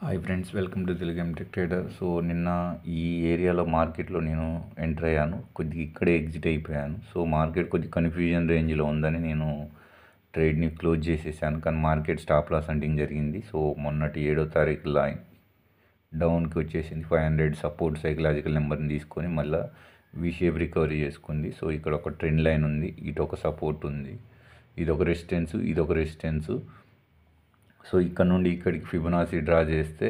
Hi friends, welcome to Telugu ఎంటెక్ trader. So నిన్న ఈ ఏరియాలో మార్కెట్లో నేను ఎంటర్ అయ్యాను, కొద్దిగా ఇక్కడే ఎగ్జిట్ అయిపోయాను. సో మార్కెట్ కొద్ది కన్ఫ్యూజన్ రేంజ్లో ఉందని నేను ట్రేడ్ని క్లోజ్ చేసేసాను. కానీ మార్కెట్ స్టాప్ లాస్ హంటింగ్ జరిగింది. సో మొన్నటి 7వ తారీఖు లైన్ డౌన్కి వచ్చేసింది. 500 సపోర్ట్ సైకలాజికల్ నెంబర్ని తీసుకొని మళ్ళీ వి షేప్ రికవరీ చేసుకుంది. సో ఇక్కడ ఒక ట్రెండ్ లైన్ ఉంది, ఇటు ఒక సపోర్ట్ ఉంది, ఇదొక రెసిస్టెన్స్. సో ఇక్కడ నుండి ఇక్కడికి ఫిబొనాసీ డ్రా చేస్తే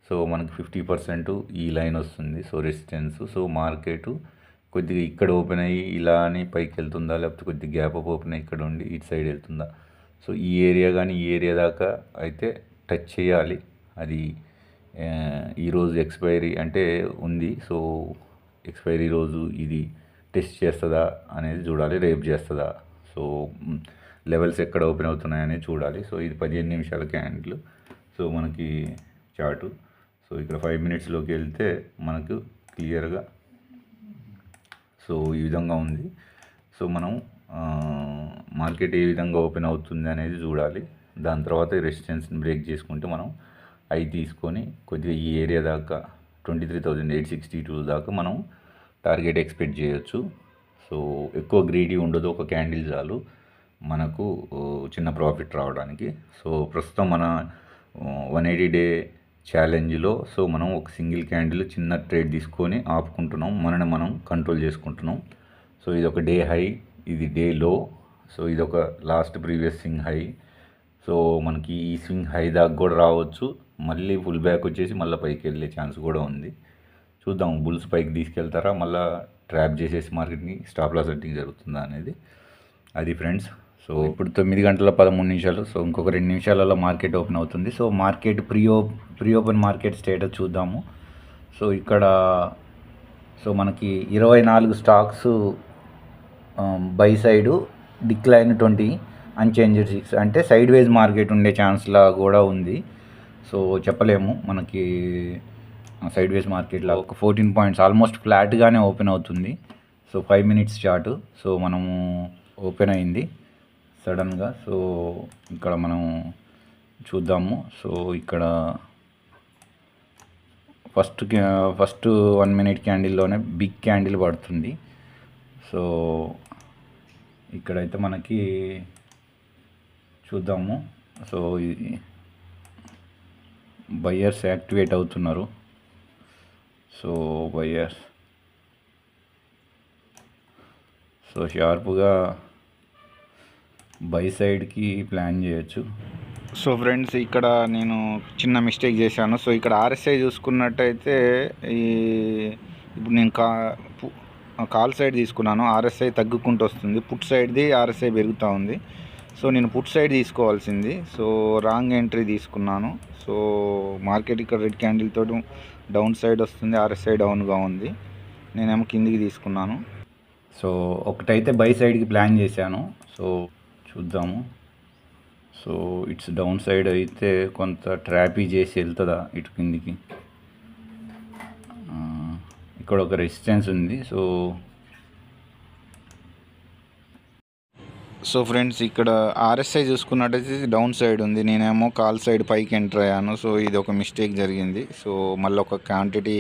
సో మనకు 50% ఈ లైన్ వస్తుంది. So resistance. సో మార్కెట్ కొద్దిగా ఇక్కడ ఓపెన్ అయ్యి ఇలా అని పైకి వెళ్తుందా, లేకపోతే కొద్దిగా గ్యాప్ అప్ ఓపెన్ అయ్యి ఇక్కడ ఉండి ఇటు సైడ్ వెళ్తుందా. సో ఈ ఏరియా కానీ ఈ ఏరియా దాకా అయితే టచ్ చేయాలి. అది ఈరోజు ఎక్స్పైరీ అంటే ఉంది. సో ఎక్స్పైరీ రోజు ఇది టెస్ట్ చేస్తుందా అనేది చూడాలి, రేపు చేస్తుందా. సో లెవెల్స్ ఎక్కడ ఓపెన్ అవుతున్నాయని చూడాలి. సో ఇది 15 నిమిషాల క్యాండిల్. సో మనకి చార్టు. సో ఇక్కడ 5 మినిట్స్లోకి వెళ్తే మనకు క్లియర్గా సో ఈ విధంగా ఉంది. సో మనం మార్కెట్ ఏ విధంగా ఓపెన్ అవుతుంది అనేది చూడాలి. దాని తర్వాత రెసిస్టెన్స్ని బ్రేక్ చేసుకుంటే మనం ఐ తీసుకొని కొద్దిగా ఈ ఏరియా దాకా 23,862 దాకా మనం టార్గెట్ ఎక్స్పెక్ట్ చేయొచ్చు. సో ఎక్కువ గ్రీడీ ఉండదు, ఒక క్యాండిల్ చాలు మనకు చిన్న ప్రాఫిట్ రావడానికి. సో ప్రస్తుతం మన 180 డే ఛాలెంజ్లో సో మనం ఒక సింగిల్ క్యాండిల్ చిన్న ట్రేడ్ తీసుకొని ఆపుకుంటున్నాం, మనని మనం కంట్రోల్ చేసుకుంటున్నాం. సో ఇది ఒక డే హై, ఇది డే లో. సో ఇది ఒక last previous swing high. So మనకి ఈ స్వింగ్ హై దాకా కూడా రావచ్చు, మళ్ళీ ఫుల్ బ్యాక్ వచ్చేసి మళ్ళీ పైకి వెళ్ళే ఛాన్స్ కూడా ఉంది. చూద్దాం బుల్స్ పైకి తీసుకెళ్తారా, మళ్ళీ ట్రాప్ చేసేసి మార్కెట్ని స్టాప్ లాస్ సెట్టింగ్ జరుగుతుందా అనేది. అది ఫ్రెండ్స్. సో ఇప్పుడు 9 గంటల 13 నిమిషాలు. సో ఇంకొక 2 నిమిషాలలో మార్కెట్ ఓపెన్ అవుతుంది. So market pre open market status చూద్దాము. సో ఇక్కడ సో మనకి 24 stocks by side, decline 20, unchanged 6, అంటే సైడ్ వేజ్ మార్కెట్ ఉండే ఛాన్స్లా కూడా ఉంది. సో చెప్పలేము, మనకి సైడ్ వేజ్ మార్కెట్లో ఒక 14 పాయింట్స్ ఆల్మోస్ట్ ఫ్లాట్గానే ఓపెన్ అవుతుంది. So 5 minutes chart. సో మనము ఓపెన్ అయింది సడన్గా. సో ఇక్కడ మనం చూద్దాము. సో ఇక్కడ ఫస్ట్ 1 మినిట్ క్యాండిల్లోనే బిగ్ క్యాండిల్ పడుతుంది. సో ఇక్కడైతే మనకి చూద్దాము. సో బయ్యర్స్ యాక్టివేట్ అవుతున్నారు. సో బయ్యర్స్ సో షార్ప్గా బై సైడ్కి ప్లాన్ చేయొచ్చు. సో ఫ్రెండ్స్, ఇక్కడ నేను చిన్న మిస్టేక్ చేశాను. సో ఇక్కడ ఆర్ఎస్ఐ చూసుకున్నట్టయితే ఇప్పుడు నేను కాల్ సైడ్ తీసుకున్నాను, ఆర్ఎస్ఐ తగ్గుకుంటూ వస్తుంది, పుట్ సైడ్ది ఆర్ఎస్ఐ పెరుగుతూ ఉంది. సో నేను పుట్ సైడ్ తీసుకోవాల్సింది, సో రాంగ్ ఎంట్రీ తీసుకున్నాను. సో మార్కెట్ ఇక్కడ రెడ్ క్యాండిల్ తోటి డౌన్ సైడ్ వస్తుంది, ఆర్ఎస్ఐ డౌన్గా ఉంది, నేనేమో కిందికి తీసుకున్నాను. సో ఒకటైతే బై సైడ్కి ప్లాన్ చేశాను. సో చూద్దాము. సో ఇట్స్ డౌన్ సైడ్ అయితే కొంత ట్రాపీ చేసి వెళ్తుందా ఇటు కిందికి. ఇక్కడ ఒక రెసిస్టెన్స్ ఉంది. సో ఫ్రెండ్స్, ఇక్కడ ఆర్ఎస్ఐ చూసుకున్నట్టయితే డౌన్ సైడ్ ఉంది, నేనేమో కాల్ సైడ్ పైకి ఎంటర్ అయ్యాను. సో ఇది ఒక మిస్టేక్ జరిగింది. సో మళ్ళీ ఒక క్వాంటిటీ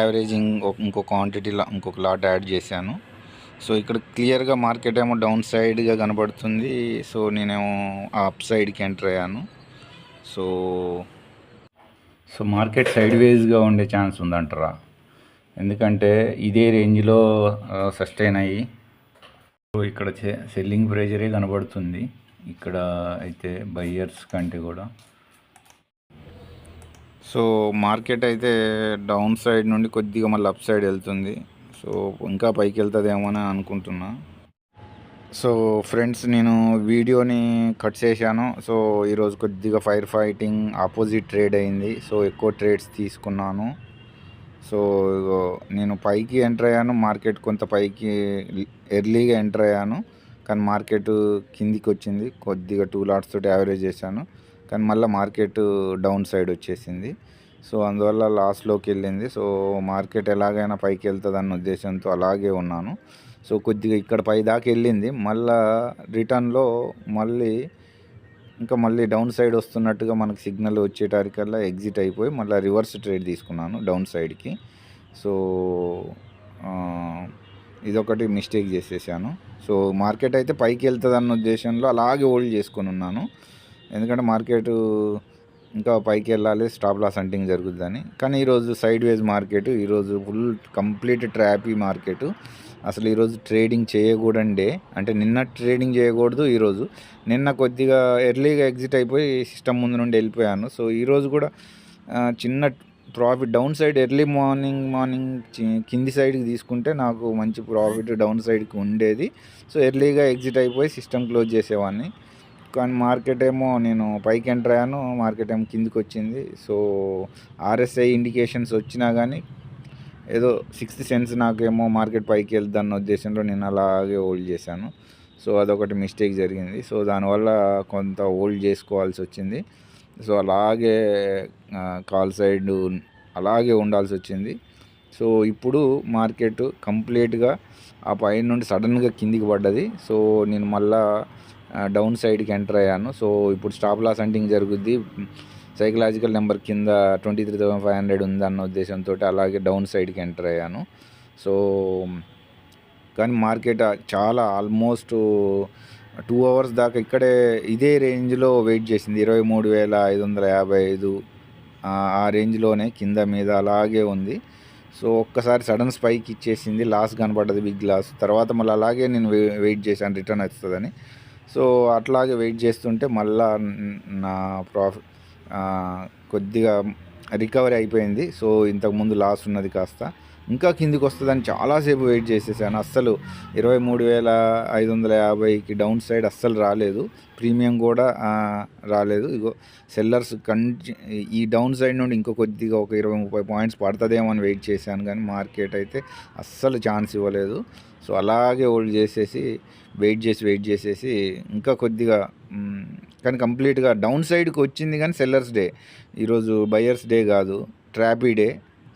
యావరేజింగ్ ఇంకో క్వాంటిటీలో ఇంకొక లాట్ యాడ్ చేశాను. సో ఇక్కడ క్లియర్గా మార్కెట్ ఏమో డౌన్ సైడ్గా కనబడుతుంది. సో నేనేమో అప్ సైడ్కి ఎంటర్ అయ్యాను. సో మార్కెట్ సైడ్ వేస్గా ఉండే ఛాన్స్ ఉందంటారా, ఎందుకంటే ఇదే రేంజ్లో సస్టైన్ అయ్యి సో ఇక్కడ సెల్లింగ్ ప్రెజరే కనబడుతుంది. ఇక్కడ అయితే బయ్యర్స్ కంటే కూడా. సో మార్కెట్ అయితే డౌన్ సైడ్ నుండి కొద్దిగా మళ్ళీ అప్ సైడ్ వెళ్తుంది. సో ఇంకా పైకి వెళ్తుందేమో అని అనుకుంటున్నా. సో ఫ్రెండ్స్, నేను వీడియోని కట్ చేశాను. సో ఈరోజు కొద్దిగా ఫైర్ ఫైటింగ్ ఆపోజిట్ ట్రేడ్ అయింది. సో ఎక్కువ ట్రేడ్స్ తీసుకున్నాను. సో నేను పైకి ఎంటర్ అయ్యాను, మార్కెట్ కొంత పైకి ఎర్లీగా ఎంటర్ అయ్యాను, కానీ మార్కెట్ కిందికి వచ్చింది. కొద్దిగా 2 లాట్స్ తోటి యావరేజ్ చేశాను, కానీ మళ్ళీ మార్కెట్ డౌన్ సైడ్ వచ్చేసింది. సో అందువల్ల లాస్లోకి వెళ్ళింది. సో మార్కెట్ ఎలాగైనా పైకి వెళ్తుంది అన్న ఉద్దేశంతో అలాగే ఉన్నాను. సో కొద్దిగా ఇక్కడ పై దాకా వెళ్ళింది, మళ్ళీ రిటర్న్లో మళ్ళీ ఇంకా మళ్ళీ డౌన్ సైడ్ వస్తున్నట్టుగా మనకు సిగ్నల్ వచ్చేటానికల్లా ఎగ్జిట్ అయిపోయి మళ్ళీ రివర్స్ ట్రేడ్ తీసుకున్నాను డౌన్ సైడ్కి. సో ఇదొకటి మిస్టేక్ చేసేసాను. సో మార్కెట్ అయితే పైకి వెళ్తుంది అన్న ఉద్దేశంలో అలాగే హోల్డ్ చేసుకొని ఉన్నాను, ఎందుకంటే మార్కెట్ ఇంకా పైకి వెళ్ళాలి, స్టాప్ లాస్ హంటింగ్ జరుగుతుందని. కానీ ఈరోజు సైడ్ వేజ్ మార్కెట్, ఈరోజు ఫుల్ కంప్లీట్ ట్రాపీ మార్కెట్. అసలు ఈరోజు ట్రేడింగ్ చేయకూడండే, అంటే నిన్న ట్రేడింగ్ చేయకూడదు. ఈరోజు నిన్న కొద్దిగా ఎర్లీగా ఎగ్జిట్ అయిపోయి సిస్టమ్ ముందు నుండి వెళ్ళిపోయాను. సో ఈరోజు కూడా చిన్న profit down side early morning కింది సైడ్కి తీసుకుంటే నాకు మంచి ప్రాఫిట్ డౌన్ సైడ్కి ఉండేది. సో ఎర్లీగా ఎగ్జిట్ అయిపోయి సిస్టమ్ క్లోజ్ చేసేవాడిని. కానీ మార్కెట్ ఏమో నేను పైకి ఎంటర్ అయ్యాను, మార్కెట్ ఏమో కిందికి వచ్చింది. సో ఆర్ఎస్ఐ ఇండికేషన్స్ వచ్చినా కానీ ఏదో సిక్స్త్ సెన్స్ నాకేమో మార్కెట్ పైకి వెళ్తుందన్న ఉద్దేశంలో నేను అలాగే హోల్డ్ చేశాను. సో అదొకటి మిస్టేక్ జరిగింది. సో దానివల్ల కొంత హోల్డ్ చేసుకోవాల్సి వచ్చింది. సో అలాగే కాల్ సైడ్ అలాగే ఉండాల్సి వచ్చింది. సో ఇప్పుడు మార్కెట్ కంప్లీట్గా ఆ పైన నుండి సడన్గా కిందికి పడ్డది. సో నేను మళ్ళా డౌన్ సైడ్కి ఎంటర్ అయ్యాను. సో ఇప్పుడు స్టాప్ లాస్ హంటింగ్ జరుగుద్ది, సైకలాజికల్ నెంబర్ కింద 23,500 ఉంది అన్న ఉద్దేశంతో అలాగే డౌన్ సైడ్కి ఎంటర్ అయ్యాను. సో కానీ మార్కెట్ చాలా ఆల్మోస్ట్ 2 అవర్స్ దాకా ఇక్కడే ఇదే రేంజ్లో వెయిట్ చేసింది. 23,555 ఆ రేంజ్లోనే కింద మీద అలాగే ఉంది. సో ఒక్కసారి సడన్ స్పైక్ ఇచ్చేసింది, లాస్ కనపడ్డది, బిగ్ లాస్. తర్వాత మళ్ళీ అలాగే నేను వెయిట్ చేశాను రిటర్న్ వస్తుందని. సో అట్లాగే వెయిట్ చేస్తుంటే మళ్ళా నా ప్రాఫిట్ కొద్దిగా రికవరీ అయిపోయింది. సో ఇంతకుముందు లాస్ ఉన్నది కాస్త ఇంకా కిందికి వస్తుందని చాలాసేపు వెయిట్ చేసేసాను. అస్సలు 23,550కి డౌన్ సైడ్ అస్సలు రాలేదు, ప్రీమియం కూడా రాలేదు. ఇగో సెల్లర్స్ ఈ డౌన్ సైడ్ నుండి ఇంకో కొద్దిగా ఒక 20-30 పాయింట్స్ పడుతుందేమో అని వెయిట్ చేశాను, కానీ మార్కెట్ అయితే అస్సలు ఛాన్స్ ఇవ్వలేదు. సో అలాగే హోల్డ్ చేసేసి వెయిట్ చేసేసి ఇంకా కొద్దిగా కానీ కంప్లీట్గా డౌన్ సైడ్కి వచ్చింది. కానీ సెల్లర్స్ డే ఈరోజు, బయర్స్ డే కాదు, ట్రాపీ డే.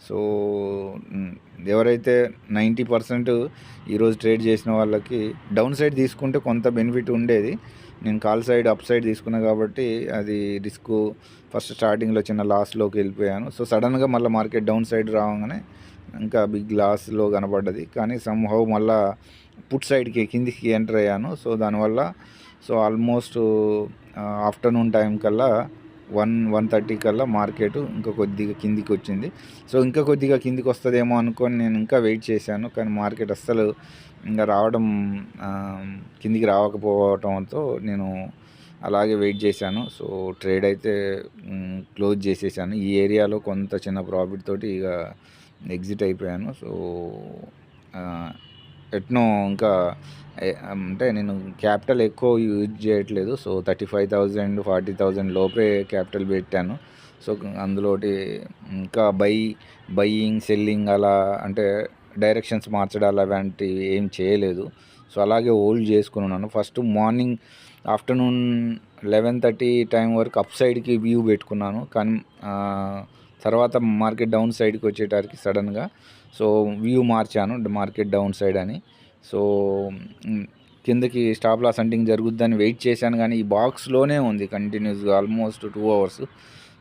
సో ఎవరైతే 90% ఈరోజు ట్రేడ్ చేసిన వాళ్ళకి డౌన్ సైడ్ తీసుకుంటే కొంత బెనిఫిట్ ఉండేది. నేను కాల్ సైడ్ అప్ సైడ్ తీసుకున్నా కాబట్టి అది రిస్క్. ఫస్ట్ స్టార్టింగ్లో చిన్న లాస్లోకి వెళ్ళిపోయాను. సో సడన్గా మళ్ళీ మార్కెట్ డౌన్ సైడ్ రావగానే ఇంకా బిగ్ లాస్లో కనపడ్డది. కానీ సమ్హౌ మళ్ళా పుట్ సైడ్కి కిందికి ఎంటర్ అయ్యాను. సో దానివల్ల సో ఆల్మోస్ట్ ఆఫ్టర్నూన్ టైం కల్లా 1:30 కల్లా మార్కెట్ ఇంకా కొద్దిగా కిందికి వచ్చింది. సో ఇంకా కొద్దిగా కిందికి వస్తుందేమో అనుకొని నేను ఇంకా వెయిట్ చేశాను, కానీ మార్కెట్ అస్సలు ఇంకా కిందికి రాకపోవడంతో నేను అలాగే వెయిట్ చేశాను. సో ట్రేడ్ అయితే క్లోజ్ చేసేసాను. ఈ ఏరియాలో కొంత చిన్న ప్రాఫిట్ తోటి ఇక ఎగ్జిట్ అయిపోయాను. సో ఎట్నో ఇంకా అంటే నేను క్యాపిటల్ ఎక్కువ యూజ్ చేయట్లేదు. సో 35,000 40,000 లోపే క్యాపిటల్ పెట్టాను. సో అందులోటి ఇంకా బయ్యింగ్ సెల్లింగ్ అలా అంటే డైరెక్షన్స్ మార్చడాలు అలాంటివి ఏం చేయలేదు. సో అలాగే హోల్డ్ చేసుకుని ఉన్నాను. ఫస్ట్ మార్నింగ్ ఆఫ్టర్నూన్ 11:30 టైం వరకు అప్ సైడ్కి వ్యూ పెట్టుకున్నాను, కానీ తర్వాత మార్కెట్ డౌన్ సైడ్కి వచ్చేటానికి సడన్గా సో వ్యూ మార్చాను మార్కెట్ డౌన్ సైడ్ అని. సో కిందకి స్టాప్ లాస్ హంటింగ్ జరుగుద్దని వెయిట్ చేశాను, కానీ ఈ బాక్స్లోనే ఉంది కంటిన్యూస్గా ఆల్మోస్ట్ 2 అవర్స్.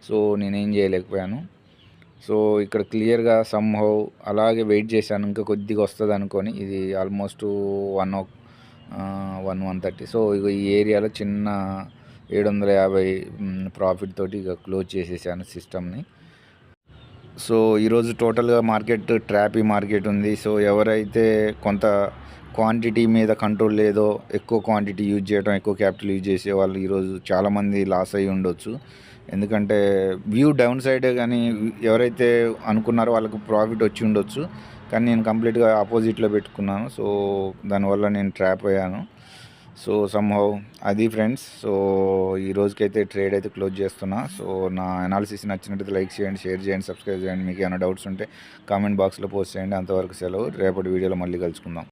సో నేనేం చేయలేకపోయాను. సో ఇక్కడ క్లియర్గా సమ్హౌ అలాగే వెయిట్ చేశాను, ఇంకా కొద్దిగా వస్తుంది అనుకొని. ఇది ఆల్మోస్ట్ 1:30. సో ఇక ఈ ఏరియాలో చిన్న 750 ప్రాఫిట్ తోటి ఇక క్లోజ్ చేసేసాను సిస్టమ్ని. సో ఈరోజు టోటల్గా మార్కెట్ ట్రాపీ మార్కెట్ ఉంది. సో ఎవరైతే కొంత క్వాంటిటీ మీద కంట్రోల్ లేదో, ఎక్కువ క్వాంటిటీ యూజ్ చేయడం, ఎక్కువ క్యాపిటల్ యూజ్ చేసే వాళ్ళు ఈరోజు చాలామంది లాస్ అయ్యి ఉండొచ్చు. ఎందుకంటే వ్యూ డౌన్ సైడే, కానీ ఎవరైతే అనుకున్నారో వాళ్ళకు ప్రాఫిట్ వచ్చి ఉండొచ్చు. కానీ నేను కంప్లీట్గా ఆపోజిట్లో పెట్టుకున్నాను. సో దానివల్ల నేను ట్రాప్ అయ్యాను. సో సమ్హౌ అది ఫ్రెండ్స్. సో ఈ రోజుకైతే ట్రేడ్ అయితే క్లోజ్ చేస్తున్నా. సో నా అనాలిసిస్ నచ్చినట్టయితే లైక్ చేయండి, షేర్ చేయండి, సబ్స్క్రైబ్ చేయండి. మీకు ఏమైనా డౌట్స్ ఉంటే కామెంట్ బాక్స్లో పోస్ట్ చేయండి. అంతవరకు సెలవు. రేపటి వీడియోలో మళ్ళీ కలుసుకుందాం.